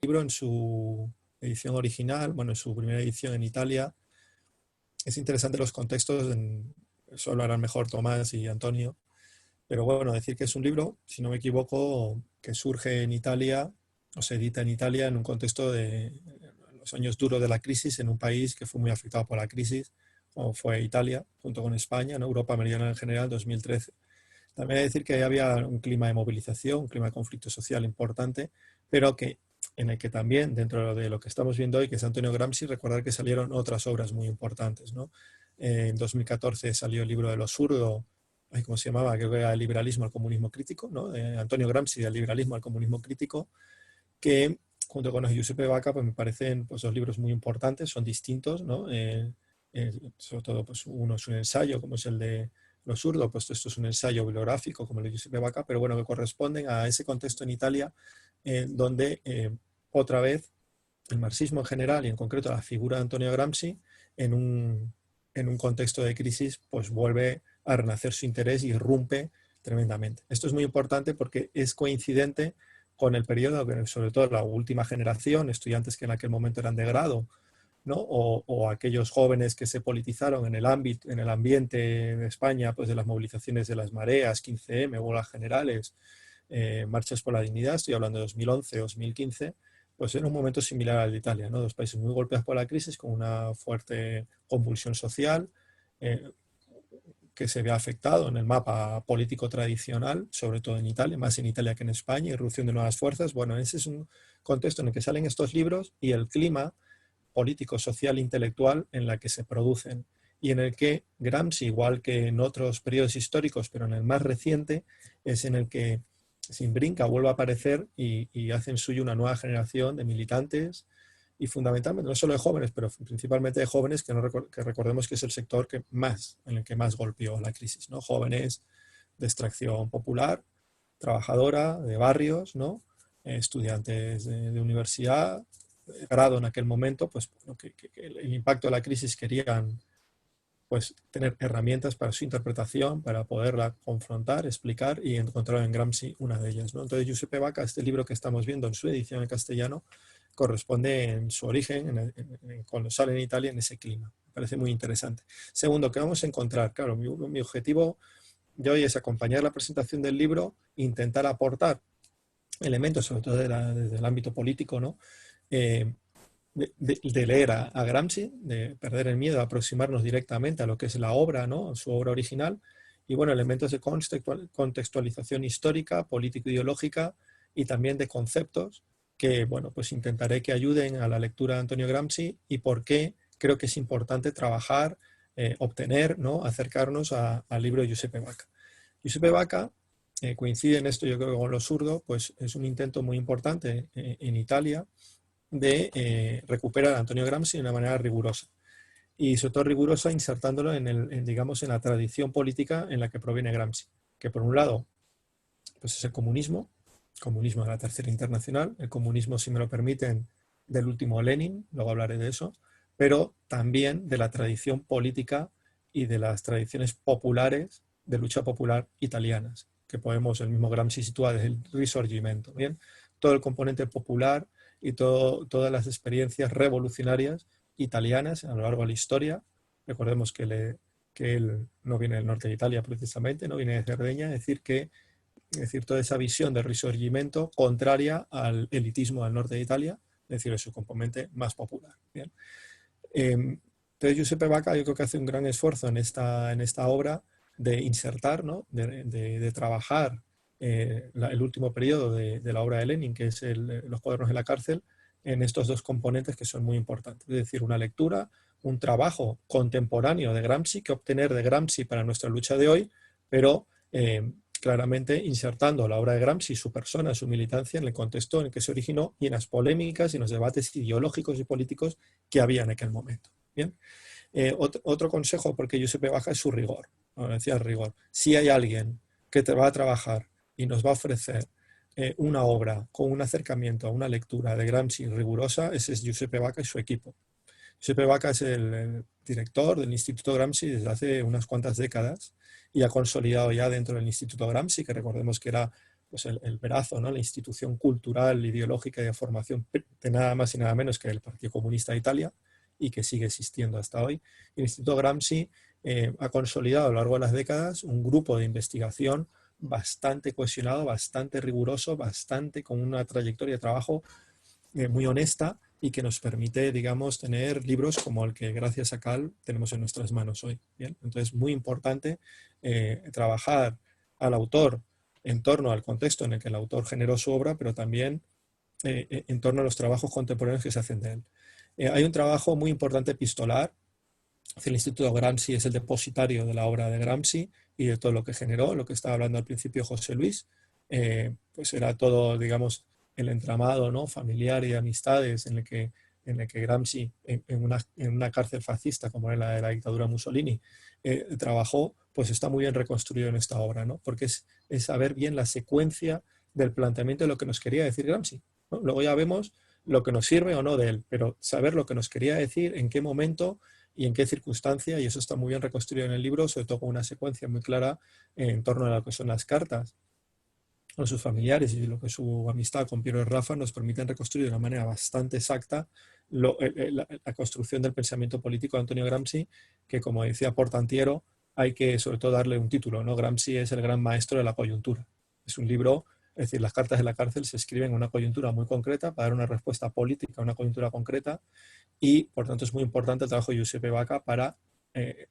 libro en su edición original, bueno, en su primera edición en Italia. Es interesante los contextos, eso hablarán mejor Tomás y Antonio, pero bueno, decir que es un libro, si no me equivoco, que surge en Italia o se edita en Italia en un contexto de los años duros de la crisis en un país que fue muy afectado por la crisis, como fue Italia, junto con España, ¿no? Europa meridional en general, 2013. También hay que decir que había un clima de movilización, un clima de conflicto social importante, pero que en el que también, dentro de lo que estamos viendo hoy, que es Antonio Gramsci, recordar que salieron otras obras muy importantes, ¿no? En 2014 salió el libro de lo zurdo, ¿cómo se llamaba? Creo que era El liberalismo al comunismo crítico, ¿no? De Antonio Gramsci, del liberalismo al comunismo crítico, que junto con Giuseppe Vacca pues me parecen pues, dos libros muy importantes, son distintos, ¿no? Sobre todo pues, uno es un ensayo, como es el de lo zurdo, pues esto es un ensayo bibliográfico, como el de Giuseppe Vacca, pero bueno, que corresponden a ese contexto en Italia, donde otra vez el marxismo en general y en concreto la figura de Antonio Gramsci en un contexto de crisis pues vuelve a renacer su interés y irrumpe tremendamente. Esto es muy importante porque es coincidente con el periodo, sobre todo la última generación, estudiantes que en aquel momento eran de grado, ¿no? O aquellos jóvenes que se politizaron en el ámbito, en el ambiente de España, pues de las movilizaciones de las mareas, 15M, huelgas generales, marchas por la dignidad, estoy hablando de 2011, 2015, pues era un momento similar al de Italia, ¿no? Dos países muy golpeados por la crisis, con una fuerte convulsión social, eh, que se ve afectado en el mapa político tradicional, sobre todo en Italia, más en Italia que en España, irrupción de nuevas fuerzas. Bueno, ese es un contexto en el que salen estos libros y el clima político, social, intelectual en la que se producen y en el que Gramsci, igual que en otros periodos históricos, pero en el más reciente, es en el que se imbrinca, vuelve a aparecer y hacen suyo una nueva generación de militantes y fundamentalmente, no solo de jóvenes, pero principalmente de jóvenes que, que recordemos que es el sector que más, en el que más golpeó la crisis, ¿no? Jóvenes de extracción popular, trabajadora, de barrios, ¿no? Estudiantes de universidad, grado en aquel momento, pues que el impacto de la crisis querían pues tener herramientas para su interpretación, para poderla confrontar, explicar y encontrar en Gramsci una de ellas, ¿no? Entonces Giuseppe Vacca, este libro que estamos viendo en su edición en castellano, corresponde en su origen, cuando sale en Italia, en ese clima. Me parece muy interesante. Segundo, ¿qué vamos a encontrar? Claro, mi objetivo de hoy es acompañar la presentación del libro, intentar aportar elementos, sobre todo desde el ámbito político, ¿no? Eh, de leer a Gramsci, de perder el miedo, a aproximarnos directamente a lo que es la obra, ¿no? Su obra original, y bueno, elementos de contextualización histórica, político-ideológica y también de conceptos que, bueno, pues intentaré que ayuden a la lectura de Antonio Gramsci y por qué creo que es importante trabajar, obtener, ¿no? Acercarnos al libro de Giuseppe Vacca. Giuseppe Vacca coincide en esto, yo creo que con lo zurdo, pues es un intento muy importante en Italia de recuperar a Antonio Gramsci de una manera rigurosa. Y sobre todo rigurosa insertándolo digamos, en la tradición política en la que proviene Gramsci. Que por un lado, pues es el comunismo de la Tercera Internacional, el comunismo, si me lo permiten, del último Lenin, luego hablaré de eso, pero también de la tradición política y de las tradiciones populares de lucha popular italianas, que podemos, el mismo Gramsci sitúa desde el Risorgimento, ¿bien? Todo el componente popular y todas las experiencias revolucionarias italianas a lo largo de la historia. Recordemos que él no viene del norte de Italia precisamente, no viene de Cerdeña, es decir, toda esa visión del Risorgimento contraria al elitismo del norte de Italia, es decir, es su componente más popular. ¿Bien? Entonces Giuseppe Vacca yo creo que hace un gran esfuerzo en esta obra de insertar, ¿no? de trabajar el último periodo de la obra de Lenin, que es los cuadernos de la cárcel, en estos dos componentes que son muy importantes. Es decir, una lectura, un trabajo contemporáneo de Gramsci, que obtener de Gramsci para nuestra lucha de hoy, pero claramente insertando la obra de Gramsci, su persona, su militancia en el contexto en el que se originó y en las polémicas y en los debates ideológicos y políticos que había en aquel momento. ¿Bien? Otro consejo, porque Giuseppe Vacca, es su rigor. Como decía, el rigor. Si hay alguien que te va a trabajar y nos va a ofrecer una obra con un acercamiento a una lectura de Gramsci rigurosa, ese es Giuseppe Vacca y su equipo. Giuseppe Vacca es el director del Instituto Gramsci desde hace unas cuantas décadas y ha consolidado ya dentro del Instituto Gramsci, que recordemos que era pues el brazo, ¿no? La institución cultural, ideológica y de formación de nada más y nada menos que el Partido Comunista de Italia, y que sigue existiendo hasta hoy. El Instituto Gramsci ha consolidado a lo largo de las décadas un grupo de investigación bastante cohesionado, bastante riguroso, bastante con una trayectoria de trabajo muy honesta, y que nos permite, digamos, tener libros como el que gracias a Cal tenemos en nuestras manos hoy. ¿Bien? Entonces, muy importante trabajar al autor en torno al contexto en el que el autor generó su obra, pero también en torno a los trabajos contemporáneos que se hacen de él. Hay un trabajo muy importante epistolar. El Instituto Gramsci es el depositario de la obra de Gramsci y de todo lo que generó, lo que estaba hablando al principio José Luis. Pues era todo, digamos, el entramado, ¿no?, familiar y de amistades en el que Gramsci, en una cárcel fascista como era la de la dictadura Mussolini, trabajó, pues está muy bien reconstruido en esta obra, ¿no? Porque es saber bien la secuencia del planteamiento de lo que nos quería decir Gramsci, ¿no? Luego ya vemos lo que nos sirve o no de él, pero saber lo que nos quería decir, en qué momento y en qué circunstancia, y eso está muy bien reconstruido en el libro, sobre todo con una secuencia muy clara en torno a lo que son las cartas a sus familiares, y lo que su amistad con Piero y Rafa nos permiten reconstruir de una manera bastante exacta la construcción del pensamiento político de Antonio Gramsci, que, como decía Portantiero, hay que sobre todo darle un título, ¿no? Gramsci es el gran maestro de la coyuntura. Es un libro, es decir, las cartas de la cárcel se escriben en una coyuntura muy concreta para dar una respuesta política a una coyuntura concreta, y por tanto es muy importante el trabajo de Giuseppe Vaca para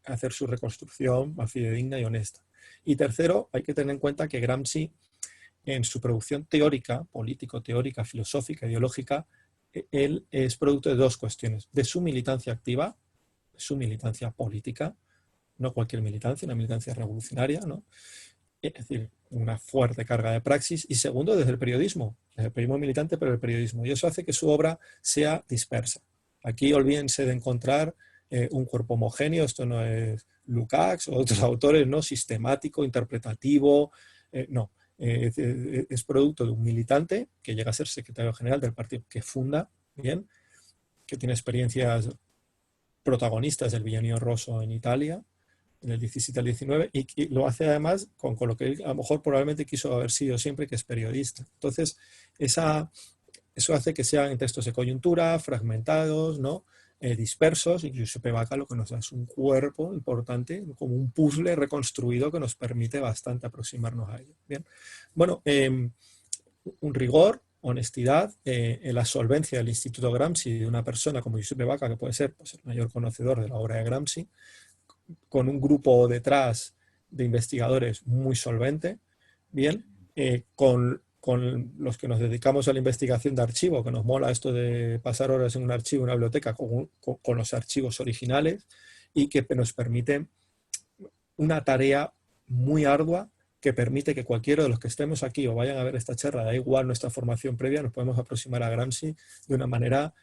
hacer su reconstrucción más fidedigna y honesta. Y tercero, hay que tener en cuenta que Gramsci, en su producción teórica, político-teórica, filosófica, ideológica, él es producto de dos cuestiones: de su militancia activa, de su militancia política, no cualquier militancia, una militancia revolucionaria, ¿no? Es decir, una fuerte carga de praxis, y segundo, desde el periodismo militante, pero el periodismo. Y eso hace que su obra sea dispersa. Aquí olvídense de encontrar un cuerpo homogéneo, esto no es Lukács o otros autores, no, sistemático, interpretativo, no. Es producto de un militante que llega a ser secretario general del partido que funda, bien, que tiene experiencias protagonistas del Bienio Rosso en Italia, en el 17 al 19, y lo hace además con lo que él a lo mejor probablemente quiso haber sido siempre, que es periodista. Entonces, eso hace que sean textos de coyuntura, fragmentados, ¿no? Dispersos, y Giuseppe Vaca lo que nos da es un cuerpo importante, como un puzzle reconstruido que nos permite bastante aproximarnos a ello. Bien. Bueno, un rigor, honestidad, la solvencia del Instituto Gramsci de una persona como Giuseppe Vaca, que puede ser, pues, el mayor conocedor de la obra de Gramsci, con un grupo detrás de investigadores muy solvente, bien, con los que nos dedicamos a la investigación de archivo, que nos mola esto de pasar horas en un archivo, en una biblioteca, con los archivos originales, y que nos permite una tarea muy ardua, que permite que cualquiera de los que estemos aquí o vayan a ver esta charla, da igual nuestra formación previa, nos podemos aproximar a Gramsci de una manera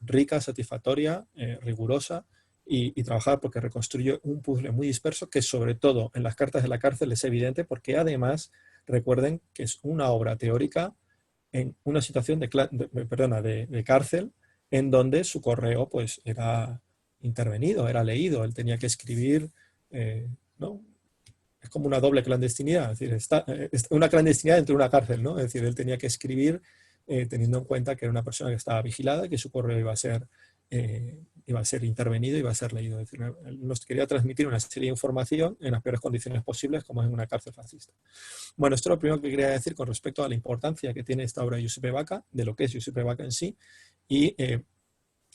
rica, satisfactoria, rigurosa, y trabajar, porque reconstruye un puzzle muy disperso que, sobre todo en las cartas de la cárcel, es evidente, porque además recuerden que es una obra teórica en una situación de cárcel, en donde su correo pues era intervenido, era leído, él tenía que escribir, ¿no? Es como una doble clandestinidad, es decir, una clandestinidad dentro de una cárcel, ¿no? Es decir, él tenía que escribir teniendo en cuenta que era una persona que estaba vigilada y que su correo iba a ser intervenido, iba a ser leído. Es decir, él nos quería transmitir una serie de información en las peores condiciones posibles, como es en una cárcel fascista. Bueno, esto es lo primero que quería decir con respecto a la importancia que tiene esta obra de Giuseppe Vaca, de lo que es Giuseppe Vaca en sí, y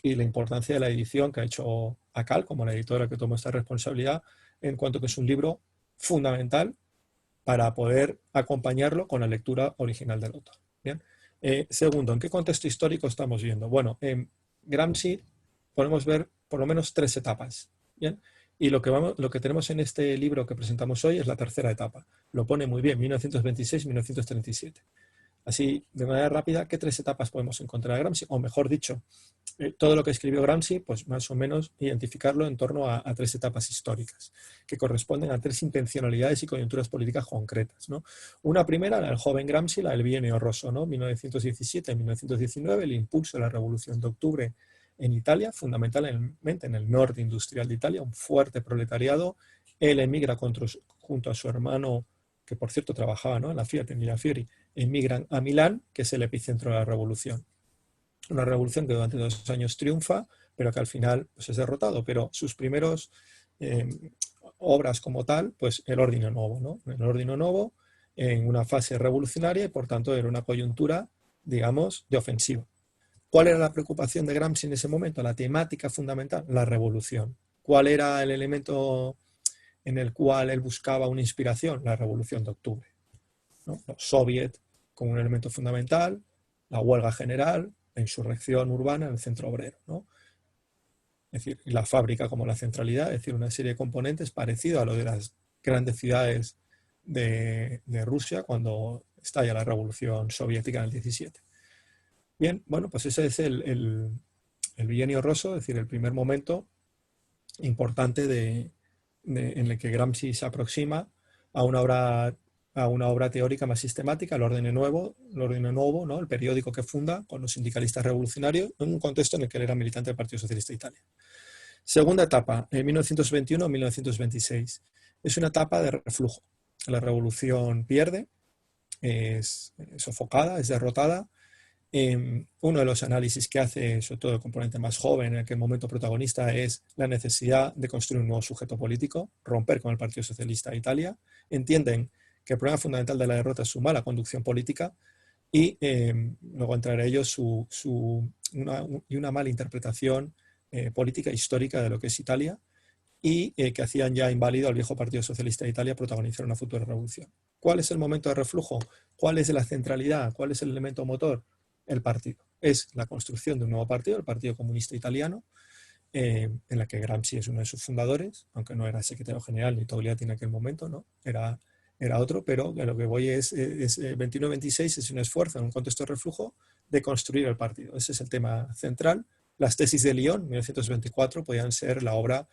la importancia de la edición que ha hecho ACAL, como la editora que tomó esta responsabilidad, en cuanto que es un libro fundamental para poder acompañarlo con la lectura original del autor. Bien. Segundo, ¿en qué contexto histórico estamos viendo? Bueno, en Gramsci podemos ver por lo menos tres etapas. ¿Bien? Y lo que tenemos en este libro que presentamos hoy es la tercera etapa. Lo pone muy bien, 1926-1937. Así, de manera rápida, ¿qué tres etapas podemos encontrar a Gramsci? O mejor dicho, todo lo que escribió Gramsci, pues más o menos identificarlo en torno a tres etapas históricas, que corresponden a tres intencionalidades y coyunturas políticas concretas, ¿no? Una primera, la del joven Gramsci, la del Bienio Rosso, ¿no? 1917-1919, el impulso de la Revolución de Octubre en Italia, fundamentalmente en el norte industrial de Italia, un fuerte proletariado. Él emigra junto a su hermano que por cierto trabajaba, ¿no?, en la Fiat, en Mirafiori, emigran a Milán, que es el epicentro de la revolución. Una revolución que durante 2 años triunfa, pero que al final pues, es derrotado. Pero sus primeros obras como tal, pues el Ordine Nuovo, ¿no? El Ordine Nuovo en una fase revolucionaria y por tanto era una coyuntura, digamos, de ofensiva. ¿Cuál era la preocupación de Gramsci en ese momento? La temática fundamental, la revolución. ¿Cuál era el elemento en el cual él buscaba una inspiración? La revolución de octubre, ¿no? Los soviets como un elemento fundamental, la huelga general, la insurrección urbana en el centro obrero, ¿no? Es decir, la fábrica como la centralidad, es decir, una serie de componentes parecido a lo de las grandes ciudades de Rusia cuando estalla la revolución soviética en el 17. Bien, bueno, pues ese es el bienio rosso, es decir, el primer momento importante en el que Gramsci se aproxima a una obra teórica más sistemática, el Ordine Nuovo, ¿no?, el periódico que funda con los sindicalistas revolucionarios, en un contexto en el que él era militante del Partido Socialista de Italia. Segunda etapa, en 1921-1926. Es una etapa de reflujo. La revolución pierde, es sofocada, es derrotada. Uno de los análisis que hace, sobre todo el componente más joven, en aquel momento protagonista, es la necesidad de construir un nuevo sujeto político, romper con el Partido Socialista de Italia. Entienden que el problema fundamental de la derrota es su mala conducción política y luego entrará ellos una mala interpretación política histórica de lo que es Italia y que hacían ya inválido al viejo Partido Socialista de Italia protagonizar una futura revolución. ¿Cuál es el momento de reflujo? ¿Cuál es la centralidad? ¿Cuál es el elemento motor? El partido. Es la construcción de un nuevo partido, el Partido Comunista Italiano, en la que Gramsci es uno de sus fundadores, aunque no era secretario general ni Togliatti en aquel momento, ¿no? Era otro, pero a lo que voy es 21-26 es un esfuerzo en un contexto de reflujo de construir el partido. Ese es el tema central. Las tesis de Lyon, 1924, podían ser la obra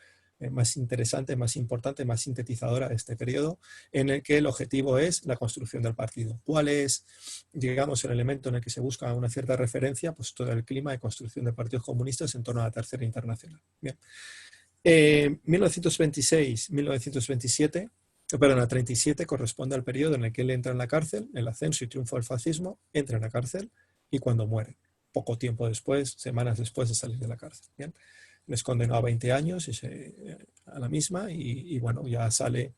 más interesante, más importante, más sintetizadora de este periodo, en el que el objetivo es la construcción del partido. ¿Cuál es, digamos, el elemento en el que se busca una cierta referencia? Pues todo el clima de construcción de partidos comunistas en torno a la Tercera Internacional. Bien. 1926-1927, perdón, a 37 corresponde al periodo en el que él entra en la cárcel, el ascenso y triunfo del fascismo, entra en la cárcel y cuando muere, poco tiempo después, semanas después de salir de la cárcel. Bien. Les condenó a 20 años a la misma y bueno, ya sale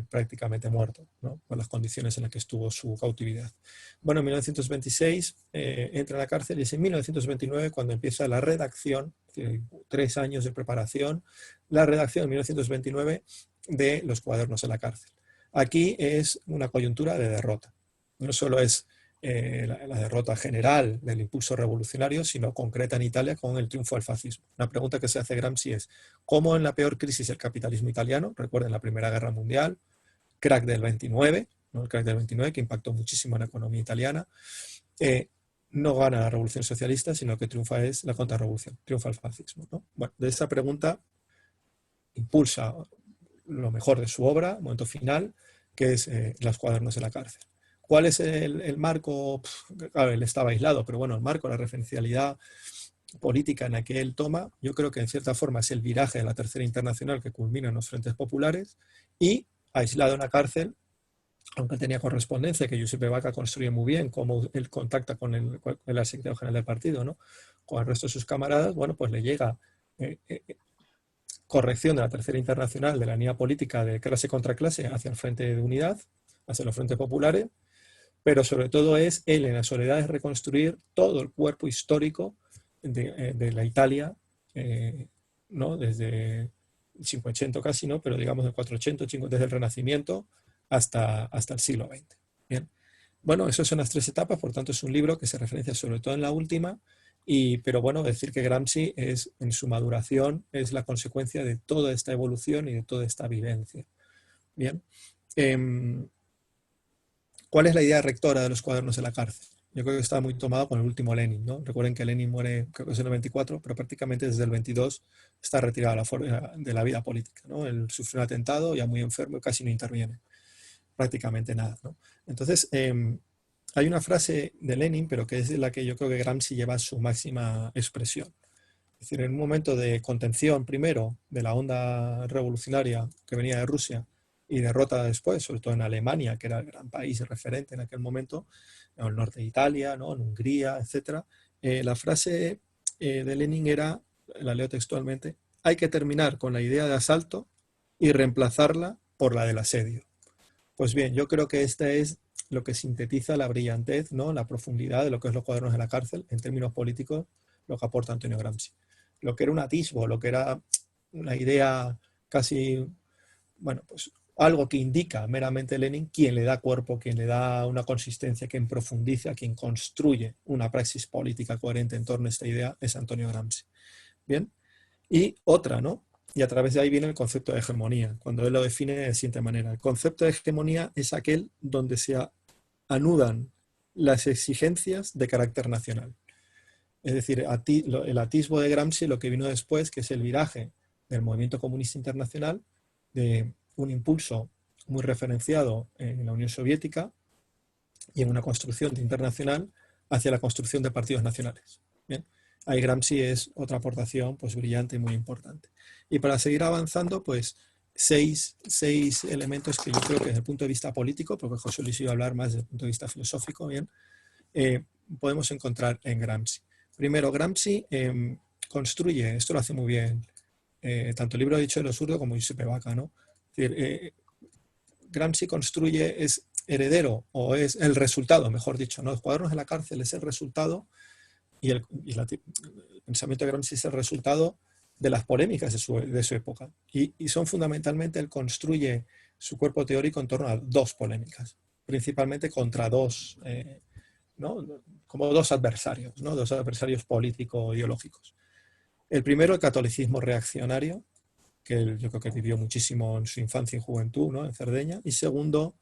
prácticamente muerto, ¿no?, por las condiciones en las que estuvo su cautividad. Bueno, en 1926 entra a la cárcel y es en 1929 cuando empieza la redacción, 3 años de preparación, la redacción en 1929 de los cuadernos de la cárcel. Aquí es una coyuntura de derrota. No solo es la derrota general del impulso revolucionario, sino concreta en Italia con el triunfo del fascismo. Una pregunta que se hace Gramsci es, ¿cómo en la peor crisis del capitalismo italiano, recuerden la Primera Guerra Mundial, crack del 29, ¿no?, el crack del 29 que impactó muchísimo en la economía italiana, no gana la revolución socialista, sino que triunfa es la contrarrevolución, triunfa el fascismo, ¿no? Bueno, de esta pregunta impulsa lo mejor de su obra, momento final, que es Los cuadernos de la cárcel. ¿Cuál es el marco? Claro, él estaba aislado, pero bueno, el marco, la referencialidad política en la que él toma, yo creo que en cierta forma es el viraje de la Tercera Internacional que culmina en los frentes populares y aislado en la cárcel, aunque tenía correspondencia, que Giuseppe Vacca construye muy bien, cómo él contacta con el secretario general del partido, ¿no?, con el resto de sus camaradas, bueno, pues le llega corrección de la Tercera Internacional de la línea política de clase contra clase hacia el Frente de Unidad, hacia los frentes populares, pero sobre todo es él en la soledad de reconstruir todo el cuerpo histórico de la Italia, ¿no?, desde el 500 casi, ¿no?, pero digamos del 400, desde el Renacimiento hasta el siglo XX. Bien. Bueno, esas son las 3 etapas, por tanto es un libro que se referencia sobre todo en la última, pero bueno, decir que Gramsci en su maduración es la consecuencia de toda esta evolución y de toda esta vivencia. Bien. ¿Cuál es la idea rectora de los cuadernos de la cárcel? Yo creo que está muy tomado con el último Lenin, ¿no? Recuerden que Lenin muere, creo que es en el 24, pero prácticamente desde el 22 está retirado de la vida política, ¿no? Él sufrió un atentado, ya muy enfermo y casi no interviene. Prácticamente nada, ¿no? Entonces, hay una frase de Lenin, pero que es la que yo creo que Gramsci lleva a su máxima expresión. Es decir, en un momento de contención, primero, de la onda revolucionaria que venía de Rusia, y derrota después, sobre todo en Alemania, que era el gran país referente en aquel momento, en el norte de Italia, ¿no? En Hungría, etc. La frase de Lenin era, la leo textualmente: hay que terminar con la idea de asalto y reemplazarla por la del asedio. Pues bien, yo creo que este es lo que sintetiza la brillantez, ¿no? La profundidad de lo que es los Cuadernos de la cárcel, en términos políticos, lo que aporta Antonio Gramsci. Lo que era un atisbo, lo que era una idea casi, bueno, pues algo que indica meramente Lenin, quien le da cuerpo, quien le da una consistencia, quien profundiza, quien construye una praxis política coherente en torno a esta idea, es Antonio Gramsci. Bien, y otra, ¿no? Y a través de ahí viene el concepto de hegemonía, cuando él lo define de la siguiente manera: el concepto de hegemonía es aquel donde se anudan las exigencias de carácter nacional. Es decir, el atisbo de Gramsci, lo que vino después, que es el viraje del movimiento comunista internacional, de un impulso muy referenciado en la Unión Soviética y en una construcción internacional hacia la construcción de partidos nacionales. Bien, ahí Gramsci es otra aportación pues brillante y muy importante. Y para seguir avanzando, pues seis elementos que yo creo que desde el punto de vista político, porque José Luis iba a hablar más desde el punto de vista filosófico, bien, podemos encontrar en Gramsci. Primero, Gramsci construye, esto lo hace muy bien, tanto el libro Dicho de lo Zurdo como Giuseppe Vaca, ¿no? Es decir, Gramsci construye, es heredero, o es el resultado, mejor dicho, ¿no? Los Cuadernos de la cárcel es el resultado, y el pensamiento de Gramsci es el resultado de las polémicas de su época. Y son fundamentalmente, él construye su cuerpo teórico en torno a dos polémicas, principalmente contra dos, ¿no? Como dos adversarios, ¿no? Dos adversarios político-ideológicos. El primero, el catolicismo reaccionario, que él, yo creo que vivió muchísimo en su infancia y juventud, ¿no? En Cerdeña. Y segundo,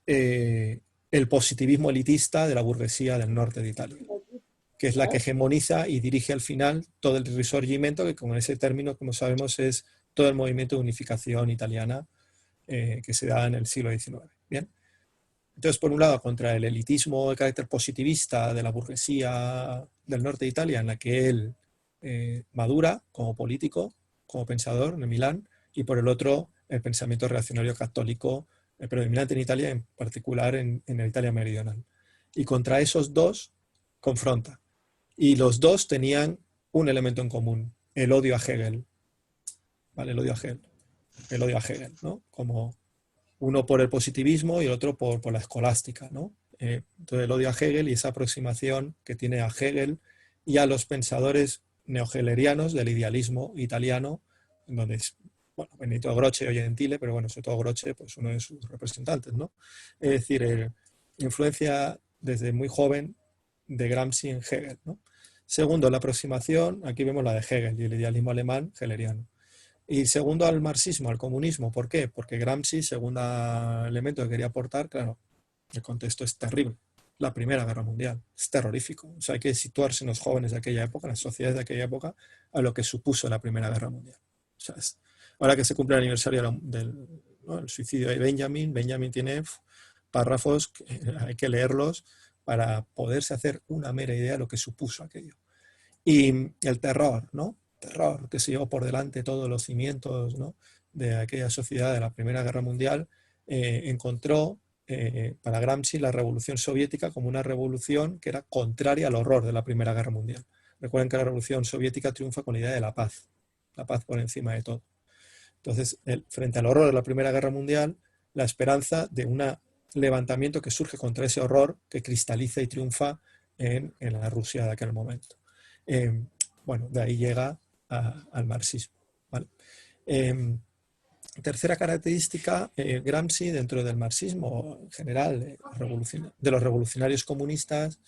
el positivismo elitista de la burguesía del norte de Italia, que es la que hegemoniza y dirige al final todo el Risorgimento, que con ese término, como sabemos, es todo el movimiento de unificación italiana que se da en el siglo XIX. Bien. Entonces, por un lado, contra el elitismo de carácter positivista de la burguesía del norte de Italia, en la que él madura como político, como pensador en Milán, y por el otro, el pensamiento reaccionario católico predominante en Italia, en particular en la Italia meridional. Y contra esos dos confronta. Y los dos tenían un elemento en común: el odio a Hegel. ¿Vale? El odio a Hegel. El odio a Hegel, ¿no? Como uno por el positivismo y el otro por la escolástica, ¿no? Entonces el odio a Hegel y esa aproximación que tiene a Hegel y a los pensadores neohegelerianos del idealismo italiano, donde es, bueno, Benito Croce y Gentile, pero bueno, sobre todo Croce, pues uno de sus representantes, ¿no? Es decir, influencia desde muy joven de Gramsci en Hegel, ¿no? Segundo, la aproximación, aquí vemos la de Hegel y el idealismo alemán hegeleriano. Y segundo, al marxismo, al comunismo. ¿Por qué? Porque Gramsci, segundo elemento que quería aportar, claro, el contexto es terrible. La Primera Guerra Mundial es terrorífico. O sea, hay que situarse en los jóvenes de aquella época, en las sociedades de aquella época, a lo que supuso la Primera Guerra Mundial. O sea, ahora que se cumple el aniversario del suicidio de Benjamin tiene párrafos que hay que leerlos para poderse hacer una mera idea de lo que supuso aquello. Y el terror, ¿no? Terror que se llevó por delante todos los cimientos, ¿no? De aquella sociedad de la Primera Guerra Mundial, encontró para Gramsci la revolución soviética como una revolución que era contraria al horror de la Primera Guerra Mundial. Recuerden que la revolución soviética triunfa con la idea de la paz por encima de todo. Entonces, frente al horror de la Primera Guerra Mundial, la esperanza de un levantamiento que surge contra ese horror, que cristaliza y triunfa en la Rusia de aquel momento. Bueno, de ahí llega al marxismo. ¿Vale? Tercera característica, Gramsci dentro del marxismo en general, de los revolucionarios comunistas,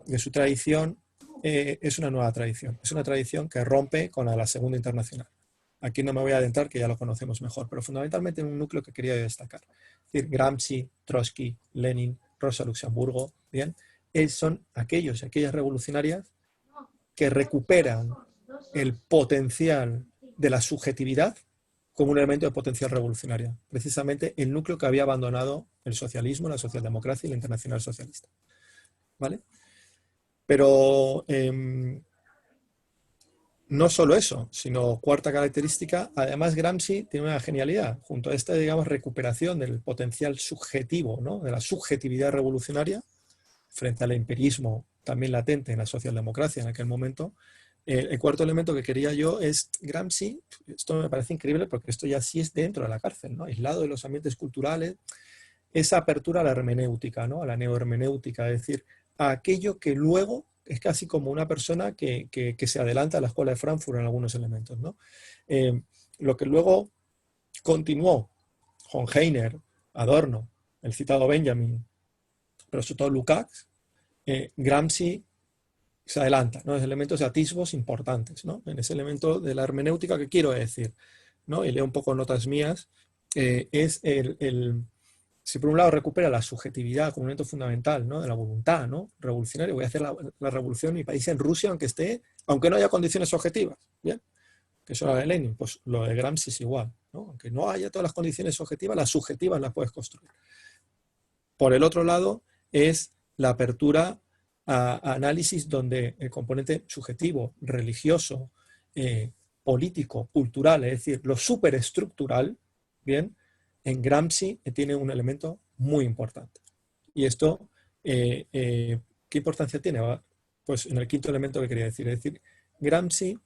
de su tradición, es una nueva tradición. Es una tradición que rompe con la Segunda Internacional. Aquí no me voy a adentrar, que ya lo conocemos mejor, pero fundamentalmente en un núcleo que quería destacar. Es decir, Gramsci, Trotsky, Lenin, Rosa Luxemburgo, ¿bien? Son aquellas revolucionarias que recuperan el potencial de la subjetividad como un elemento de potencial revolucionaria. Precisamente el núcleo que había abandonado el socialismo, la socialdemocracia y la internacional socialista. ¿Vale? Pero no solo eso, sino cuarta característica, además Gramsci tiene una genialidad, junto a esta, digamos, recuperación del potencial subjetivo, ¿no? De la subjetividad revolucionaria, frente al empirismo también latente en la socialdemocracia en aquel momento. El cuarto elemento que quería yo es Gramsci, esto me parece increíble porque esto ya sí es dentro de la cárcel, ¿no? Aislado de los ambientes culturales, esa apertura a la hermenéutica, ¿no? A la neohermenéutica, es decir, a aquello que luego es casi como una persona que se adelanta a la escuela de Frankfurt en algunos elementos, ¿no? Lo que luego continuó Horkheimer, Adorno, el citado Benjamin, pero sobre todo Lukács, Gramsci se adelanta, ¿no? Es elementos de atisbos importantes, ¿no? En ese elemento de la hermenéutica que quiero decir, ¿no? Y leo un poco notas mías, es si por un lado recupera la subjetividad como un elemento fundamental, ¿no? De la voluntad, ¿no? Revolucionaria, voy a hacer la revolución en mi país, en Rusia, aunque no haya condiciones objetivas, ¿bien? Que eso era de Lenin, pues lo de Gramsci es igual, ¿no? Aunque no haya todas las condiciones objetivas, las subjetivas las puedes construir. Por el otro lado, es la apertura a análisis donde el componente subjetivo, religioso, político, cultural, es decir, lo superestructural, ¿bien? En Gramsci tiene un elemento muy importante. Y esto, ¿qué importancia tiene? Pues en el quinto elemento que quería decir, es decir, Gramsci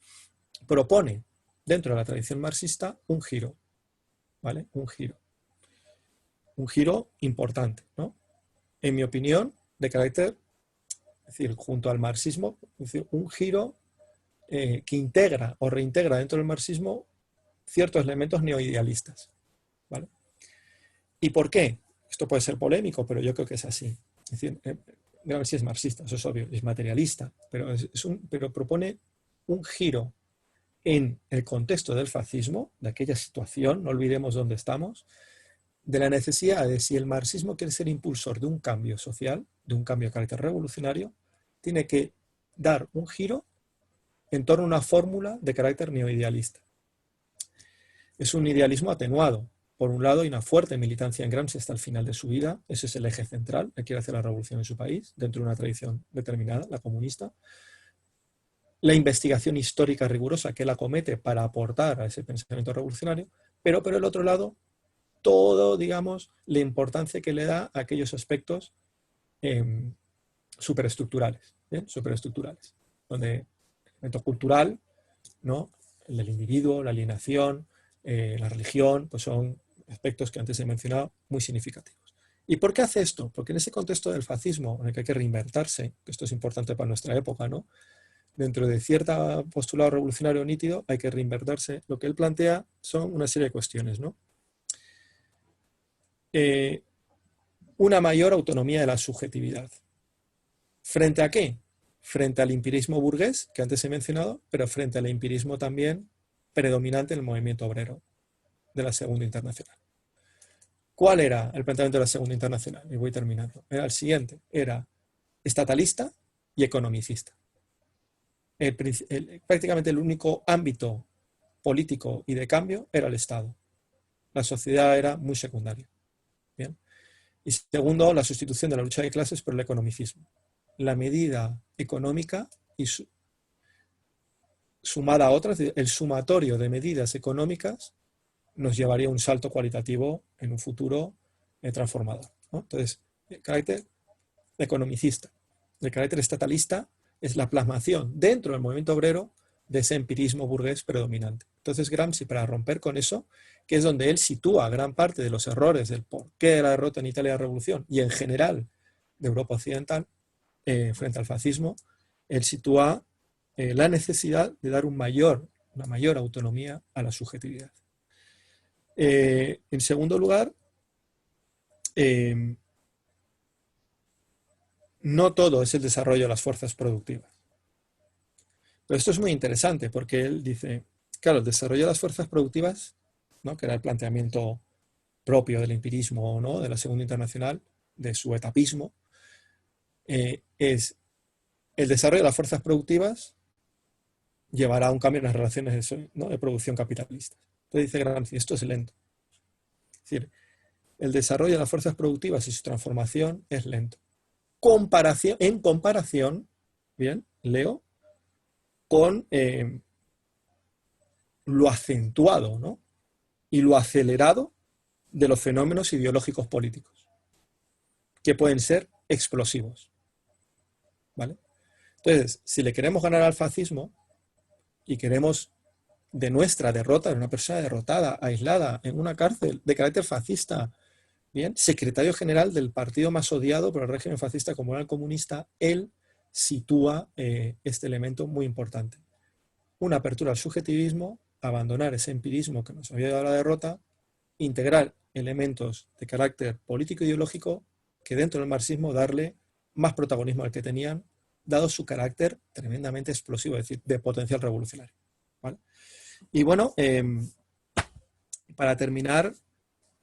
propone dentro de la tradición marxista un giro, ¿vale? Un giro importante, ¿no? En mi opinión, de carácter, es decir, junto al marxismo, es decir, un giro que integra o reintegra dentro del marxismo ciertos elementos neoidealistas, ¿vale? ¿Y por qué? Esto puede ser polémico, pero yo creo que es así. Es decir, Gramsci es marxista, eso es obvio, es materialista, pero propone un giro en el contexto del fascismo, de aquella situación, no olvidemos dónde estamos, de la necesidad de si el marxismo quiere ser impulsor de un cambio social, de un cambio de carácter revolucionario, tiene que dar un giro en torno a una fórmula de carácter neoidealista. Es un idealismo atenuado. Por un lado, hay una fuerte militancia en Gramsci hasta el final de su vida, ese es el eje central, él quiere hacer la revolución en su país, dentro de una tradición determinada, la comunista. La investigación histórica rigurosa que él acomete para aportar a ese pensamiento revolucionario, pero por el otro lado, todo, digamos, la importancia que le da a aquellos aspectos superestructurales, superestructurales, donde el elemento cultural, ¿no? El del individuo, la alienación, la religión, pues son aspectos que antes he mencionado muy significativos. ¿Y por qué hace esto? Porque en ese contexto del fascismo, en el que hay que reinventarse, que esto es importante para nuestra época, ¿no? Dentro de cierto postulado revolucionario nítido, hay que reinvertirse. Lo que él plantea son una serie de cuestiones, ¿no? Una mayor autonomía de la subjetividad. ¿Frente a qué? Frente al empirismo burgués, que antes he mencionado, pero frente al empirismo también predominante en el movimiento obrero de la Segunda Internacional. ¿Cuál era el planteamiento de la Segunda Internacional? Y voy terminando. Era el siguiente, era estatalista y economicista. Prácticamente el único ámbito político y de cambio era el Estado. La sociedad era muy secundaria. ¿Bien? Y segundo, la sustitución de la lucha de clases por el economicismo. La medida económica y sumada a otras, el sumatorio de medidas económicas nos llevaría a un salto cualitativo en un futuro transformador, ¿no? Entonces, el carácter economicista, el carácter estatalista es la plasmación dentro del movimiento obrero de ese empirismo burgués predominante. Entonces Gramsci, para romper con eso, que es donde él sitúa gran parte de los errores del porqué de la derrota en Italia de la Revolución y en general de Europa Occidental, frente al fascismo, él sitúa la necesidad de dar una mayor autonomía a la subjetividad. En segundo lugar, no todo es el desarrollo de las fuerzas productivas. Pero esto es muy interesante porque él dice, claro, el desarrollo de las fuerzas productivas, ¿no? Que era el planteamiento propio del empirismo, ¿no? De la Segunda Internacional, de su etapismo, es el desarrollo de las fuerzas productivas llevará a un cambio en las relaciones, ¿no? De producción capitalistas. Entonces dice Gramsci, esto es lento. Es decir, el desarrollo de las fuerzas productivas y su transformación es lento. En comparación, bien, leo, con lo acentuado, ¿no? Y lo acelerado de los fenómenos ideológicos políticos, que pueden ser explosivos, ¿vale? Entonces, si le queremos ganar al fascismo y queremos de nuestra derrota, de una persona derrotada, aislada, en una cárcel de carácter fascista, bien, secretario general del partido más odiado por el régimen fascista como era el comunista, él sitúa este elemento muy importante. Una apertura al subjetivismo, abandonar ese empirismo que nos había dado la derrota, integrar elementos de carácter político-ideológico que dentro del marxismo darle más protagonismo al que tenían, dado su carácter tremendamente explosivo, es decir, de potencial revolucionario, ¿vale? Y bueno, para terminar,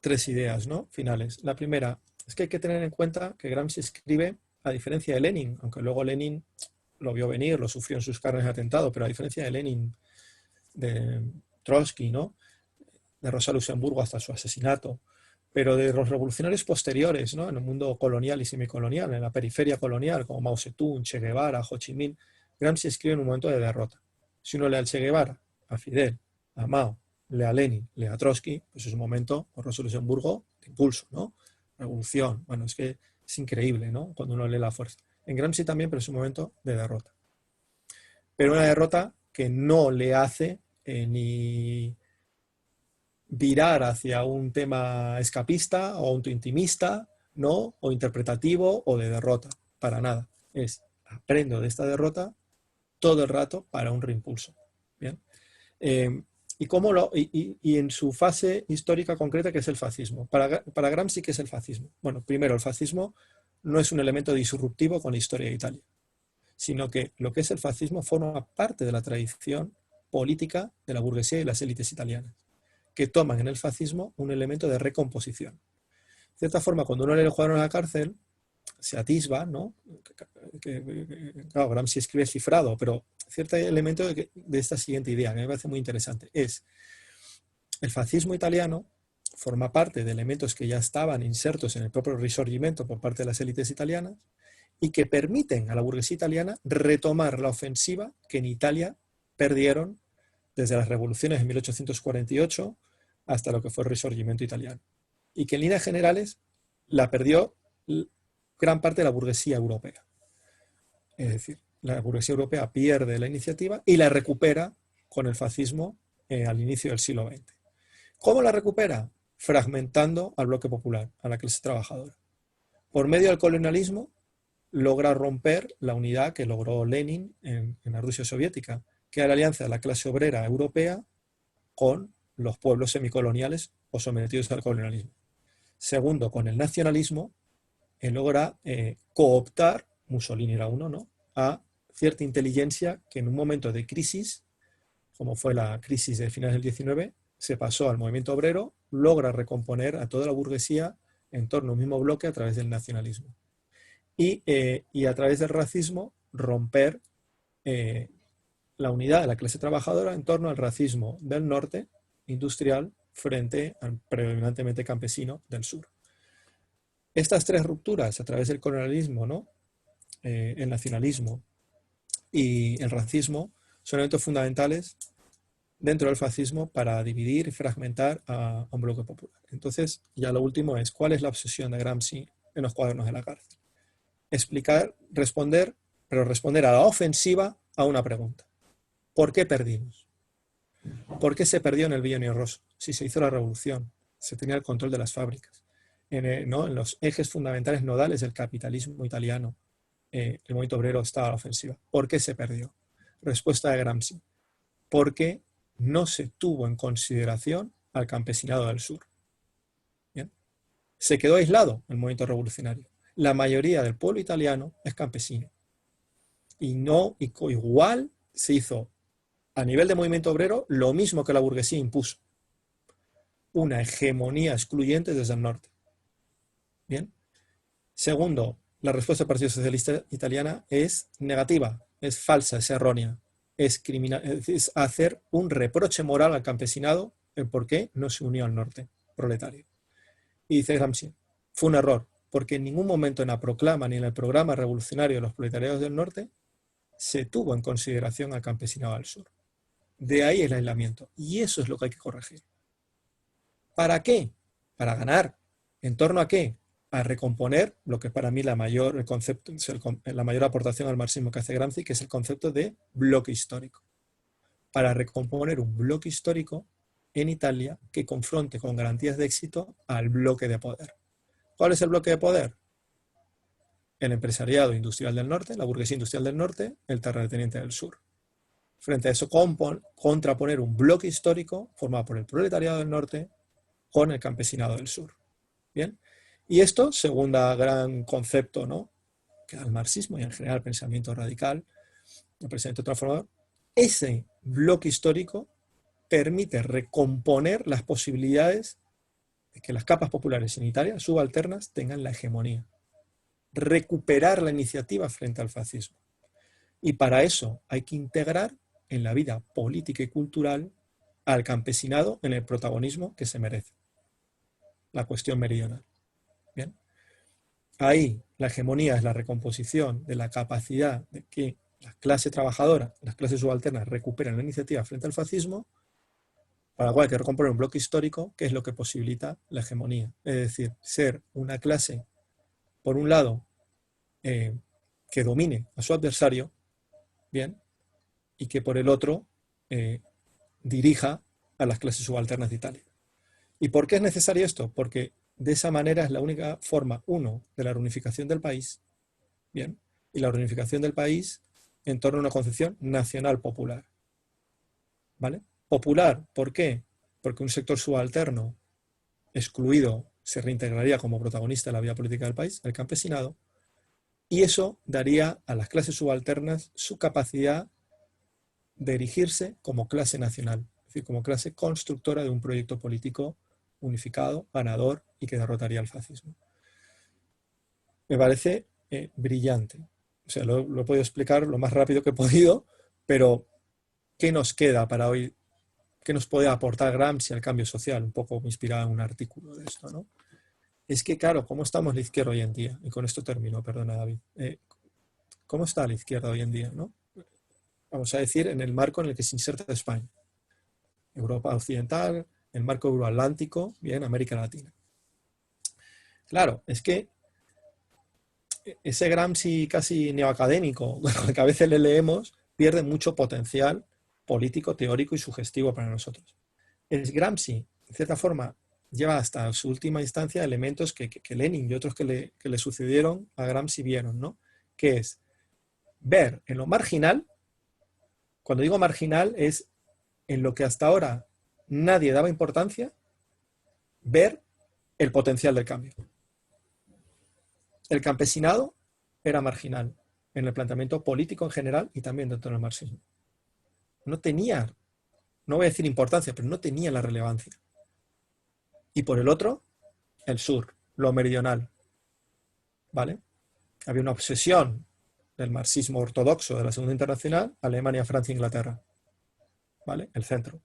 3 ideas, ¿no?, finales. La primera es que hay que tener en cuenta que Gramsci escribe, a diferencia de Lenin, aunque luego Lenin lo vio venir, lo sufrió en sus carnes de atentado, pero a diferencia de Lenin, de Trotsky, ¿no?, de Rosa Luxemburgo hasta su asesinato, pero de los revolucionarios posteriores, ¿no?, en el mundo colonial y semicolonial, en la periferia colonial, como Mao Zedong, Che Guevara, Ho Chi Minh, Gramsci escribe en un momento de derrota. Si uno lee al Che Guevara, a Fidel, a Mao, lee a Lenin, lee a Trotsky, pues es un momento, por Rosa Luxemburgo, de impulso, ¿no?, revolución. Bueno, es que es increíble, ¿no?, cuando uno lee la fuerza. En Gramsci también, pero es un momento de derrota. Pero una derrota que no le hace ni virar hacia un tema escapista o autointimista, ¿no?, o interpretativo o de derrota, para nada. Es, aprendo de esta derrota todo el rato para un reimpulso. ¿Bien? Y en su fase histórica concreta, que es el fascismo. Para Gramsci, ¿qué es el fascismo? Bueno, primero, el fascismo no es un elemento disruptivo con la historia de Italia, sino que lo que es el fascismo forma parte de la tradición política de la burguesía y las élites italianas, que toman en el fascismo un elemento de recomposición. De cierta forma, cuando uno le jugaron a la cárcel, se atisba, ¿no?, claro, Gramsci escribe cifrado, pero cierto elemento de esta siguiente idea, que me parece muy interesante, es el fascismo italiano forma parte de elementos que ya estaban insertos en el propio Risorgimento por parte de las élites italianas y que permiten a la burguesía italiana retomar la ofensiva que en Italia perdieron desde las revoluciones de 1848 hasta lo que fue el Risorgimento italiano. Y que en líneas generales la perdió gran parte de la burguesía europea. Es decir, la burguesía europea pierde la iniciativa y la recupera con el fascismo al inicio del siglo XX. ¿Cómo la recupera? Fragmentando al bloque popular, a la clase trabajadora. Por medio del colonialismo logra romper la unidad que logró Lenin en la Rusia soviética, que era la alianza de la clase obrera europea con los pueblos semicoloniales o sometidos al colonialismo. Segundo, con el nacionalismo, logra cooptar, Mussolini era uno, ¿no?, a cierta inteligencia que en un momento de crisis, como fue la crisis de finales del 19, se pasó al movimiento obrero, logra recomponer a toda la burguesía en torno a un mismo bloque a través del nacionalismo. Y a través del racismo romper la unidad de la clase trabajadora en torno al racismo del norte, industrial, frente al predominantemente campesino del sur. Estas 3 rupturas a través del colonialismo, ¿no?, el nacionalismo y el racismo son elementos fundamentales dentro del fascismo para dividir y fragmentar a un bloque popular. Entonces, ya lo último es, ¿cuál es la obsesión de Gramsci en los cuadernos de la cárcel? Explicar, responder, pero responder a la ofensiva a una pregunta. ¿Por qué perdimos? ¿Por qué se perdió en el Bienio Rosso? Si se hizo la revolución, se tenía el control de las fábricas, en los ejes fundamentales nodales del capitalismo italiano, el movimiento obrero estaba a la ofensiva. ¿Por qué se perdió? Respuesta de Gramsci. Porque no se tuvo en consideración al campesinado del sur. ¿Bien? Se quedó aislado el movimiento revolucionario. La mayoría del pueblo italiano es campesino. Y igual se hizo a nivel de movimiento obrero lo mismo que la burguesía impuso. Una hegemonía excluyente desde el norte. Bien. Segundo, la respuesta del Partido Socialista Italiana es negativa, es falsa, es errónea. Es hacer un reproche moral al campesinado en por qué no se unió al norte proletario. Y dice Gramsci, fue un error, porque en ningún momento en la proclama ni en el programa revolucionario de los proletariados del norte se tuvo en consideración al campesinado del sur. De ahí el aislamiento. Y eso es lo que hay que corregir. ¿Para qué? Para ganar. ¿En torno a qué? A recomponer lo que para mí la mayor, la mayor aportación al marxismo que hace Gramsci, que es el concepto de bloque histórico. Para recomponer un bloque histórico en Italia que confronte con garantías de éxito al bloque de poder. ¿Cuál es el bloque de poder? El empresariado industrial del norte, la burguesía industrial del norte, el terrateniente del sur. Frente a eso, contraponer un bloque histórico formado por el proletariado del norte con el campesinado del sur. ¿Bien? Y esto, segundo gran concepto, ¿no?, que da el marxismo y en general el pensamiento radical, el pensamiento transformador, ese bloque histórico permite recomponer las posibilidades de que las capas populares en Italia, subalternas, tengan la hegemonía. Recuperar la iniciativa frente al fascismo. Y para eso hay que integrar en la vida política y cultural al campesinado en el protagonismo que se merece. La cuestión meridional. ¿Bien? Ahí la hegemonía es la recomposición de la capacidad de que la clase trabajadora, las clases subalternas recuperen la iniciativa frente al fascismo, para lo cual hay que recomponer un bloque histórico que es lo que posibilita la hegemonía. Es decir, ser una clase, por un lado, que domine a su adversario, bien, y que por el otro dirija a las clases subalternas de Italia. ¿Y por qué es necesario esto? Porque de esa manera es la única forma, uno, de la reunificación del país, bien, y la reunificación del país en torno a una concepción nacional popular. ¿Vale? Popular, ¿por qué? Porque un sector subalterno excluido se reintegraría como protagonista de la vida política del país, el campesinado, y eso daría a las clases subalternas su capacidad de erigirse como clase nacional, es decir, como clase constructora de un proyecto político unificado, ganador y que derrotaría al fascismo. Me parece brillante. O sea, lo he podido explicar lo más rápido que he podido, pero ¿qué nos queda para hoy? ¿Qué nos puede aportar Gramsci al cambio social? Un poco inspirado en un artículo de esto, ¿no? Es que, claro, ¿cómo estamos la izquierda hoy en día? Y con esto termino, perdona, David. ¿Cómo está la izquierda hoy en día, no? Vamos a decir, en el marco en el que se inserta España. Europa Occidental, el marco euroatlántico, bien, América Latina. Claro, es que ese Gramsci casi neoacadémico, que a veces le leemos, pierde mucho potencial político, teórico y sugestivo para nosotros. El Gramsci, en cierta forma, lleva hasta su última instancia elementos que Lenin y otros que le sucedieron a Gramsci vieron, ¿no? Que es ver en lo marginal, cuando digo marginal es en lo que hasta ahora nadie daba importancia, ver el potencial del cambio. El campesinado era marginal en el planteamiento político en general y también dentro del marxismo. No tenía, no voy a decir importancia, pero no tenía la relevancia. Y por el otro, el sur, lo meridional. ¿Vale? Había una obsesión del marxismo ortodoxo de la Segunda Internacional, Alemania, Francia, Inglaterra. ¿Vale? El centro.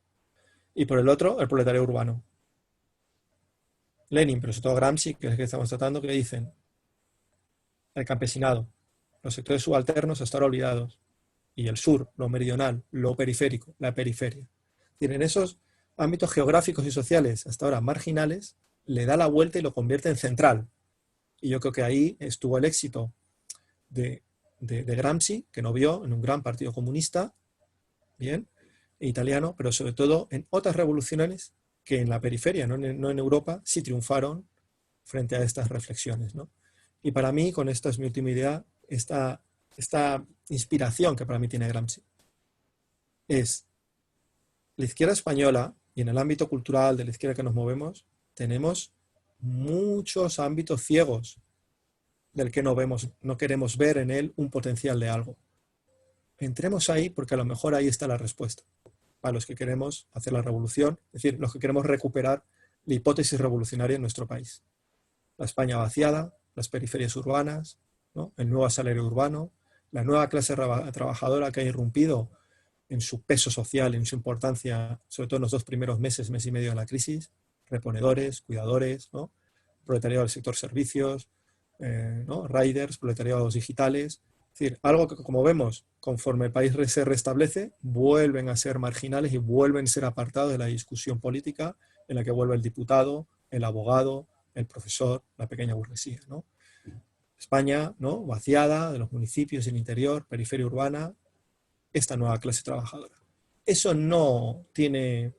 Y por el otro, el proletariado urbano. Lenin, pero sobre todo Gramsci, que es el que estamos tratando, que dicen el campesinado, los sectores subalternos hasta ahora olvidados, y el sur, lo meridional, lo periférico, la periferia. En esos ámbitos geográficos y sociales hasta ahora marginales, le da la vuelta y lo convierte en central. Y yo creo que ahí estuvo el éxito de Gramsci, que no vio en un gran partido comunista, bien, italiano, pero sobre todo en otras revoluciones que en la periferia, no en Europa, sí triunfaron frente a estas reflexiones, ¿no? Y para mí, con esta es mi última idea, esta inspiración que para mí tiene Gramsci es la izquierda española, y en el ámbito cultural de la izquierda que nos movemos, tenemos muchos ámbitos ciegos del que no queremos ver en él un potencial de algo. Entremos ahí porque a lo mejor ahí está la respuesta. Para los que queremos hacer la revolución, es decir, los que queremos recuperar la hipótesis revolucionaria en nuestro país. La España vaciada, las periferias urbanas, ¿no? El nuevo salario urbano, la nueva clase trabajadora que ha irrumpido en su peso social, en su importancia, sobre todo en los 2 primeros meses, mes y medio de la crisis, reponedores, cuidadores, ¿no? Proletariado del sector servicios, ¿no? Riders, proletariados digitales, Es decir, algo que, como vemos, conforme el país se restablece, vuelven a ser marginales y vuelven a ser apartados de la discusión política en la que vuelve el diputado, el abogado, el profesor, la pequeña burguesía, ¿no? España, ¿no?, vaciada de los municipios del interior, periferia urbana, esta nueva clase trabajadora. Eso no le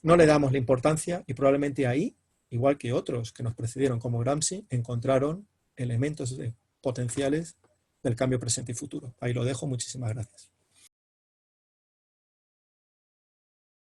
damos la importancia y probablemente ahí, igual que otros que nos precedieron como Gramsci, encontraron elementos potenciales del cambio presente y futuro. Ahí lo dejo, muchísimas gracias.